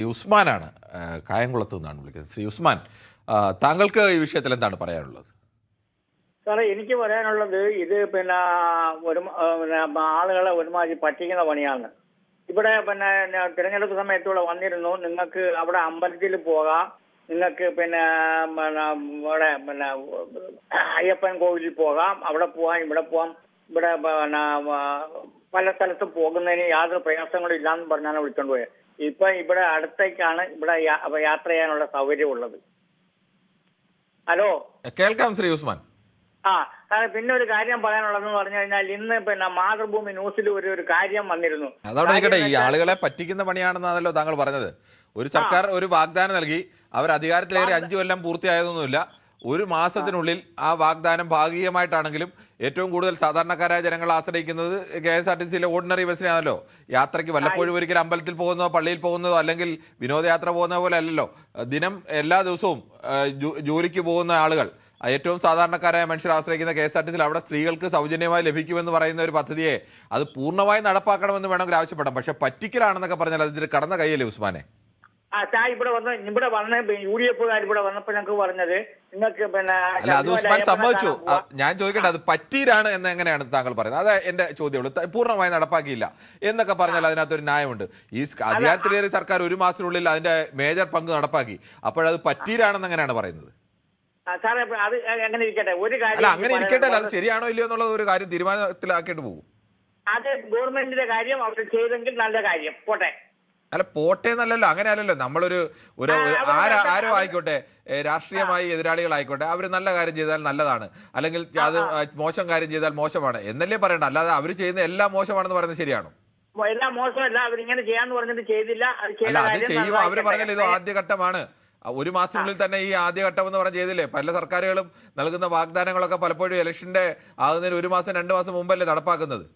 ഈ ഉസ്മാനാണ് കായംകുളത്ത് നിന്നാണ് വിളിക്കുന്നത്. ശ്രീ ഉസ്മാൻ, താങ്കൾക്ക് ഈ വിഷയത്തിൽ എന്താണ് പറയാനുള്ളത്? സാറേ, എനിക്ക് പറയാനുള്ളത് ഇത് ആളുകളെ ഒരുമാതിരി പറ്റിക്കുന്ന പണിയാണ്. ഇവിടെ തിരഞ്ഞെടുപ്പ് സമയത്തൂടെ വന്നിരുന്നു. നിങ്ങൾക്ക് അവിടെ അമ്പലത്തിൽ പോകാം, നിങ്ങൾക്ക് ഇവിടെ അയ്യപ്പൻ കോവിലിൽ പോകാം, അവിടെ പോവാം, ഇവിടെ പോവാം, ഇവിടെ പല സ്ഥലത്തും പോകുന്നതിന് യാതൊരു പ്രയാസങ്ങളും ഇല്ലാന്ന് പറഞ്ഞാണ് വിളിച്ചോണ്ട് പോയത്. ഇപ്പൊ ഇവിടെ അടുത്തേക്കാണ് ഇവിടെ യാത്ര ചെയ്യാനുള്ള സൗകര്യമുള്ളത്. ഹലോ, കേൾക്കാം ശ്രീ ഉസ്മാൻ. പിന്നെ ഒരു കാര്യം പറയാനുള്ളതെന്ന് പറഞ്ഞു കഴിഞ്ഞാൽ ഇന്ന് മാതൃഭൂമി ന്യൂസിൽ ഒരു കാര്യം വന്നിരുന്നു. അതവിടെ നിൽക്കട്ടെ, ഈ ആളുകളെ പറ്റിക്കുന്ന പണിയാണെന്നാണല്ലോ താങ്കൾ പറഞ്ഞത്. ഒരു സർക്കാർ ഒരു വാഗ്ദാനം നൽകി, അവർ അധികാരത്തിലേറി 5 കൊല്ലം പൂർത്തിയായതൊന്നുമില്ല. ഒരു മാസത്തിനുള്ളിൽ ആ വാഗ്ദാനം ഭാഗികമായിട്ടാണെങ്കിലും ഏറ്റവും കൂടുതൽ സാധാരണക്കാരായ ജനങ്ങൾ ആശ്രയിക്കുന്നത് KSRTCയിലെ ഓർഡിനറി ബസ്സിനാണല്ലോ. യാത്രയ്ക്ക് വല്ലപ്പോഴും ഒരിക്കൽ അമ്പലത്തിൽ പോകുന്നതോ പള്ളിയിൽ പോകുന്നതോ അല്ലെങ്കിൽ വിനോദയാത്ര പോകുന്ന പോലെ അല്ലല്ലോ. ദിനം എല്ലാ ദിവസവും ജോലിക്ക് പോകുന്ന ആളുകൾ, ഏറ്റവും സാധാരണക്കാരായ മനുഷ്യർ ആശ്രയിക്കുന്ന KSRTCയിൽ അവിടെ സ്ത്രീകൾക്ക് സൗജന്യമായി ലഭിക്കുമെന്ന് പറയുന്ന ഒരു പദ്ധതിയെ അത് പൂർണ്ണമായി നടപ്പാക്കണമെന്ന് വേണമെങ്കിൽ ആവശ്യപ്പെടാം. പക്ഷെ പറ്റിക്കലാണെന്നൊക്കെ പറഞ്ഞാൽ അതിന് കടന്ന കൈയല്ലേ ഉസ്മാനെ? ഇവിടെ വന്ന് UDF ഇവിടെ വന്നപ്പോൾ ഞങ്ങൾക്ക് പറഞ്ഞത് നിങ്ങൾക്ക് അല്ല, അത് ഉസ്മാൻ സമ്മതിച്ചു. ഞാൻ ചോദിക്കട്ടെ, അത് പറ്റീരാണ് എന്ന് എങ്ങനെയാണ് താങ്കൾ പറയുന്നത്? അത് എന്റെ ചോദ്യമുള്ളൂ. പൂർണ്ണമായി നടപ്പാക്കിയില്ല എന്നൊക്കെ പറഞ്ഞാൽ അതിനകത്തൊരു ന്യായമുണ്ട്. ഈ അധികാരത്തിലേറിയ സർക്കാർ ഒരു മാസത്തിനുള്ളിൽ അതിന്റെ മേജർ പങ്ക് നടപ്പാക്കി. അപ്പോഴത് പറ്റീരാണെന്ന് എങ്ങനെയാണ് പറയുന്നത്? സാറേ, അത് അങ്ങനെ ഇരിക്കട്ടെ. ഒരു കാര്യം അല്ല, അങ്ങനെ ഇരിക്കട്ടെ, അത് ശരിയാണോ ഇല്ലയോ എന്നുള്ളത് ഒരു കാര്യം തീരുമാനത്തിലാക്കിയിട്ട് പോകും. അത് ഗവൺമെന്റിന്റെ കാര്യം അവർ ചെയ്തെങ്കിൽ നല്ല കാര്യം, പോട്ടെ. അല്ല, പോട്ടെ എന്നല്ലല്ലോ, അങ്ങനെയല്ലല്ലോ. നമ്മളൊരു ആരോ ആയിക്കോട്ടെ, രാഷ്ട്രീയമായി എതിരാളികളായിക്കോട്ടെ, അവർ നല്ല കാര്യം ചെയ്താൽ നല്ലതാണ്, അല്ലെങ്കിൽ അത് മോശം കാര്യം ചെയ്താൽ മോശമാണ് എന്നല്ലേ പറയണ്ട. അല്ലാതെ അവർ ചെയ്യുന്ന എല്ലാം മോശമാണെന്ന് പറയുന്നത് ശരിയാണോ? എല്ലാം മോശമല്ല, അവരിങ്ങനെ ചെയ്യാന്ന് പറഞ്ഞിട്ട് ചെയ്തില്ല. അല്ല, അത് ചെയ്യുമ്പോൾ അവര് പറഞ്ഞാൽ ഇത് ആദ്യഘട്ടമാണ്, ഒരു മാസത്തിനുള്ളിൽ തന്നെ ഈ ആദ്യഘട്ടം എന്ന് പറഞ്ഞ് ചെയ്തില്ലേ? പല സർക്കാരുകളും നൽകുന്ന വാഗ്ദാനങ്ങളൊക്കെ പലപ്പോഴും ഇലക്ഷന്റെ ആകുന്നതിന് 1 മാസം 2 മാസം മുമ്പല്ലേ നടപ്പാക്കുന്നത്.